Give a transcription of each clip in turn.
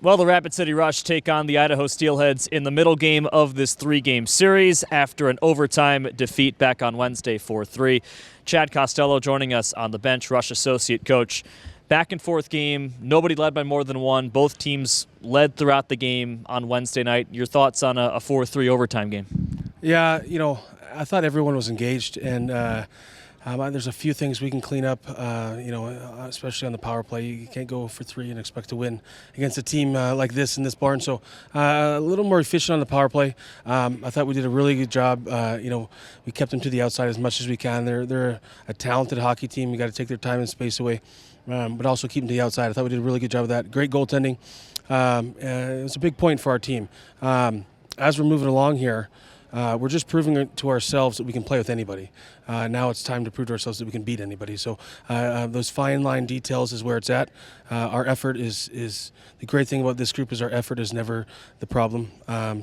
Well, the Rapid City Rush take on the Idaho Steelheads in the middle game of this three-game series after an overtime defeat back on Wednesday 4-3. Chad Costello joining us on the bench, Rush associate coach. Back and forth game, nobody led by more than one. Both teams led throughout the game on Wednesday night. Your thoughts on a 4-3 overtime game? Yeah, I thought everyone was engaged, and there's a few things we can clean up, especially on the power play. You can't go for three and expect to win against a team like this in this barn. So a little more efficient on the power play. I thought we did a really good job. We kept them to the outside as much as we can. They're a talented hockey team. You got to take their time and space away, but also keep them to the outside. I thought we did a really good job of that. Great goaltending. It was a big point for our team. As we're moving along here, we're just proving it to ourselves that we can play with anybody. Now it's time to prove to ourselves that we can beat anybody. So those fine line details is where it's at. Our effort is the great thing about this group is our effort is never the problem.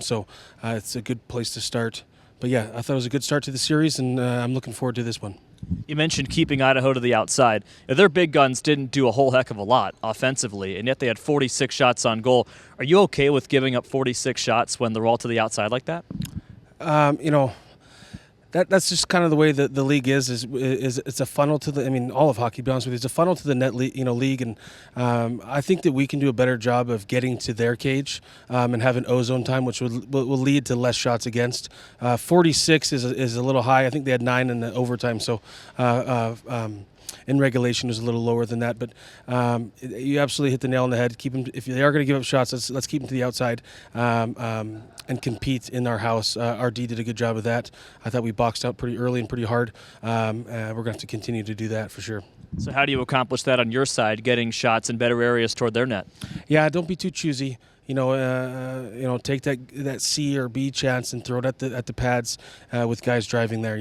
So it's a good place to start. But yeah, I thought it was a good start to the series, and I'm looking forward to this one. You mentioned keeping Idaho to the outside. Their big guns didn't do a whole heck of a lot offensively, and yet they had 46 shots on goal. Are you okay with giving up 46 shots when they're all to the outside like that? That's just kind of the way that the league is it's a funnel to the. I mean, all of hockey, to be honest with you, it's a funnel to the net league, and I think that we can do a better job of getting to their cage and having ozone time, which will lead to less shots against. 46 is a little high. I think they had 9 in the overtime, so. In regulation is a little lower than that, but you absolutely hit the nail on the head. Keep them, if they are going to give up shots, let's keep them to the outside and compete in our house. Our D did a good job of that. I thought we boxed out pretty early and pretty hard. We're going to have to continue to do that for sure. So how do you accomplish that on your side, getting shots in better areas toward their net? Yeah, don't be too choosy. Take that C or B chance and throw it at the pads with guys driving there.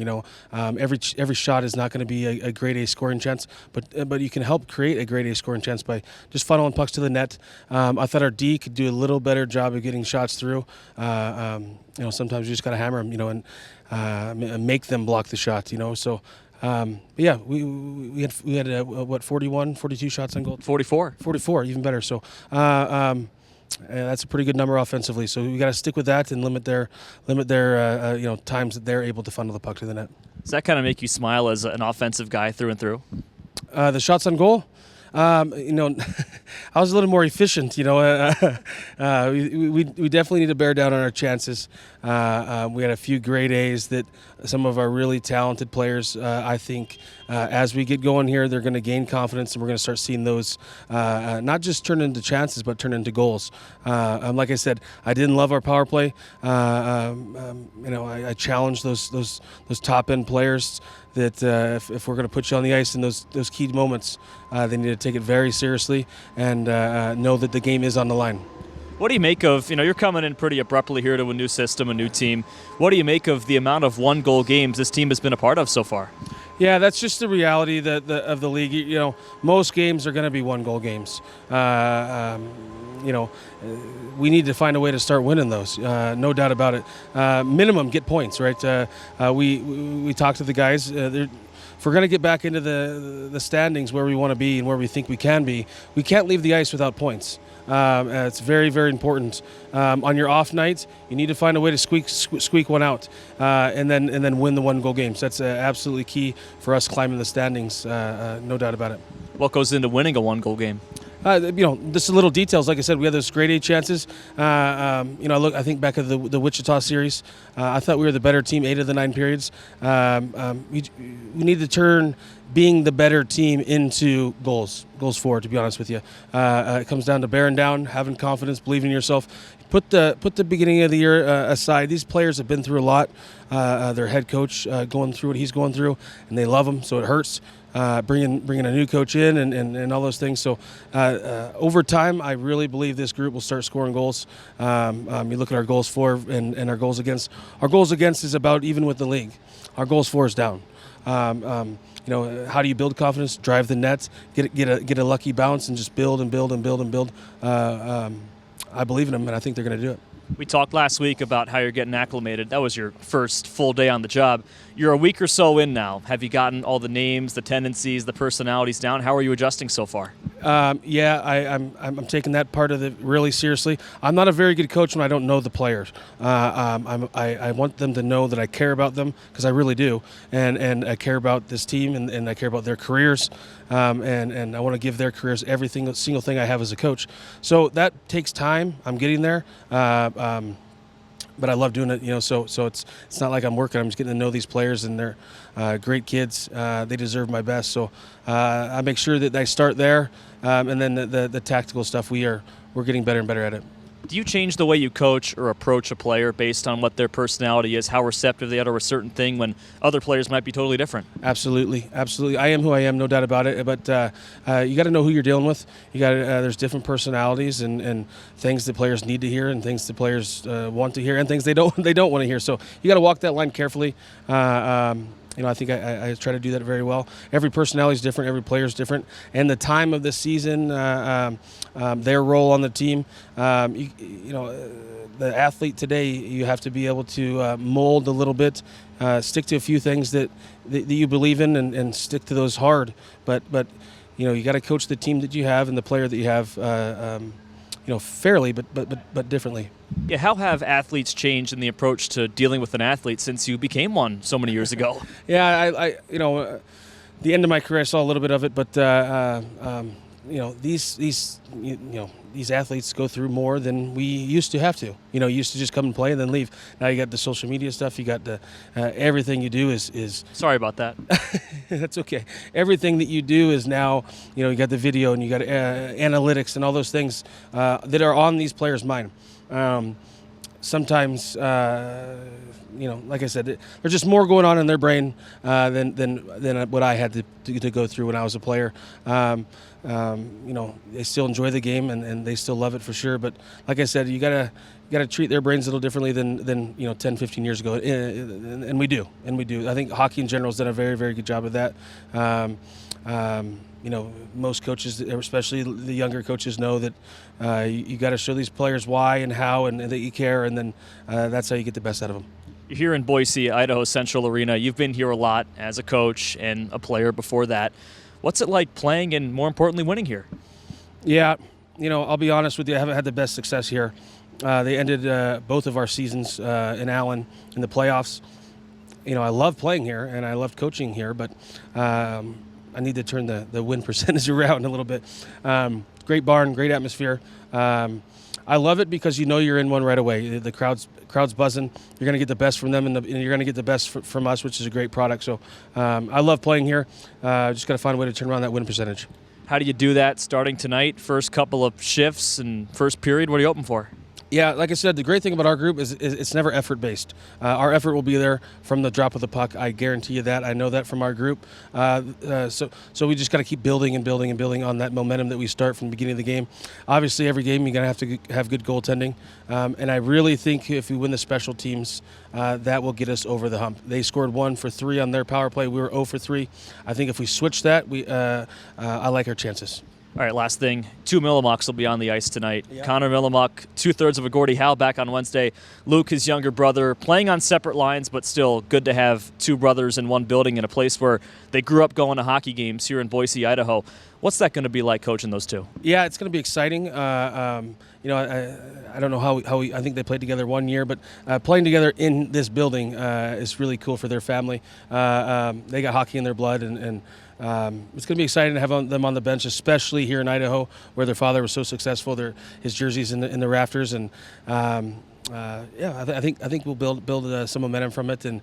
Every shot is not going to be a grade A scoring chance, but you can help create a grade A scoring chance by just funneling pucks to the net. I thought our D could do a little better job of getting shots through. Sometimes you just got to hammer them, and make them block the shot. So. Yeah, we had 41, 42 shots on goal. 44, even better. So. That's a pretty good number offensively. So we got to stick with that and limit their times that they're able to funnel the puck to the net. Does that kind of make you smile as an offensive guy through and through? The shots on goal. I was a little more efficient. We definitely need to bear down on our chances. We had a few grade A's that some of our really talented players, I think, as we get going here, they're going to gain confidence, and we're going to start seeing those not just turn into chances, but turn into goals. Like I said, I didn't love our power play. I challenged those top end players that if we're going to put you on the ice in those key moments, they need to take it very seriously and know that the game is on the line. What do you make of, you're coming in pretty abruptly here to a new system, a new team. What do you make of the amount of one-goal games this team has been a part of so far? Yeah, that's just the reality of the league. Most games are going to be one-goal games. We need to find a way to start winning those. No doubt about it. Minimum, get points, right? We talked to the guys. If we're going to get back into the standings where we want to be and where we think we can be, we can't leave the ice without points. It's very, very important. On your off nights, you need to find a way to squeak one out, and then win the one-goal games. That's absolutely key for us climbing the standings. No doubt about it. What goes into winning a one-goal game? Just the little details. Like I said, we had those grade A chances. I think back at the Wichita series, I thought we were the better team 8 of the 9 periods. We need to turn being the better team into goals for, to be honest with you. It comes down to bearing down, having confidence, believing in yourself. Put the beginning of the year aside. These players have been through a lot. Their head coach going through what he's going through, and they love him, so it hurts. Bringing a new coach in and all those things. So over time, I really believe this group will start scoring goals. You look at our goals for and our goals against. Our goals against is about even with the league. Our goals for is down. How do you build confidence? Drive the net, get a lucky bounce, and just build and build and build and build. I believe in them, and I think they're going to do it. We talked last week about how you're getting acclimated. That was your first full day on the job. You're a week or so in now. Have you gotten all the names, the tendencies, the personalities down? How are you adjusting so far? I'm taking that part of it really seriously. I'm not a very good coach when I don't know the players. I want them to know that I care about them, because I really do, and I care about this team, and I care about their careers, and I want to give their careers every single thing I have as a coach. So that takes time. I'm getting there. But I love doing it, so it's not like I'm working. I'm just getting to know these players, and they're great kids. They deserve my best. So I make sure that I start there, and then the tactical stuff, we're getting better and better at it. Do you change the way you coach or approach a player based on what their personality is, how receptive they are to a certain thing, when other players might be totally different? Absolutely. I am who I am, no doubt about it. But you got to know who you're dealing with. You got there's different personalities and things that players need to hear, and things that players want to hear, and things they don't want to hear. So you got to walk that line carefully. I think I try to do that very well. Every personality is different. Every player is different. And the time of the season, their role on the team, the athlete today, you have to be able to mold a little bit, stick to a few things that you believe in, and stick to those hard. But you got to coach the team that you have and the player that you have, fairly, but differently. Yeah, how have athletes changed in the approach to dealing with an athlete since you became one so many years ago? Yeah, the end of my career, I saw a little bit of it, but these athletes go through more than we used to have to. You used to just come and play and then leave. Now you got the social media stuff. You got the everything you do is. Sorry about that. That's okay. Everything that you do is now, you got the video, and you got analytics and all those things that are on these players' mind. Sometimes, like I said, there's just more going on in their brain than what I had to go through when I was a player. They still enjoy the game, and they still love it for sure. But like I said, you gotta treat their brains a little differently than 10, 15 years ago, and we do. I think hockey in general has done a very, very good job of that. Most coaches, especially the younger coaches, know that you got to show these players why and how, and that you care, and then that's how you get the best out of them. You're here in Boise, Idaho Central Arena. You've been here a lot as a coach and a player before that. What's it like playing and, more importantly, winning here? Yeah, I'll be honest with you. I haven't had the best success here. They ended both of our seasons in Allen in the playoffs. I love playing here, and I loved coaching here, but I need to turn the win percentage around a little bit. Great barn, great atmosphere. I love it because you're in one right away. The crowd's buzzing. You're going to get the best from them, and you're going to get the best from us, which is a great product. So I love playing here. Just got to find a way to turn around that win percentage. How do you do that starting tonight? First couple of shifts and first period, what are you hoping for? Yeah, like I said, the great thing about our group is it's never effort-based. Our effort will be there from the drop of the puck. I guarantee you that. I know that from our group. So we just got to keep building and building and building on that momentum that we start from the beginning of the game. Obviously, every game you're going to have to have good goaltending. And I really think if we win the special teams, that will get us over the hump. They scored 1 for 3 on their power play. We were 0 for 3. I think if we switch that, I like our chances. All right, last thing. 2 Millimucks will be on the ice tonight. Yeah. Connor Millimuck, 2/3 of a Gordie Howe back on Wednesday. Luke, his younger brother, playing on separate lines, but still good to have 2 brothers in one building in a place where they grew up going to hockey games here in Boise, Idaho. What's that going to be like coaching those 2? Yeah, it's going to be exciting. I don't know how I think they played together 1 year, but playing together in this building is really cool for their family. They got hockey in their blood, and it's going to be exciting to have them on the bench, especially here in Idaho, where their father was so successful. His jersey's in the rafters, and I think we'll build some momentum from it. And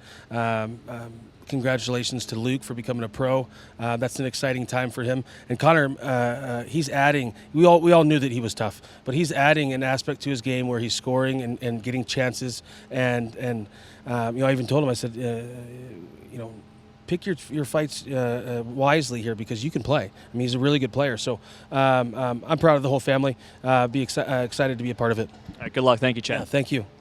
congratulations to Luke for becoming a pro. That's an exciting time for him. And Connor, he's adding. We all knew that he was tough, but he's adding an aspect to his game where he's scoring and getting chances. And I even told him, I said, pick your fights wisely here, because you can play. I mean, he's a really good player. So I'm proud of the whole family. Be excited to be a part of it. All right, good luck. Thank you, Chad. Yeah, thank you.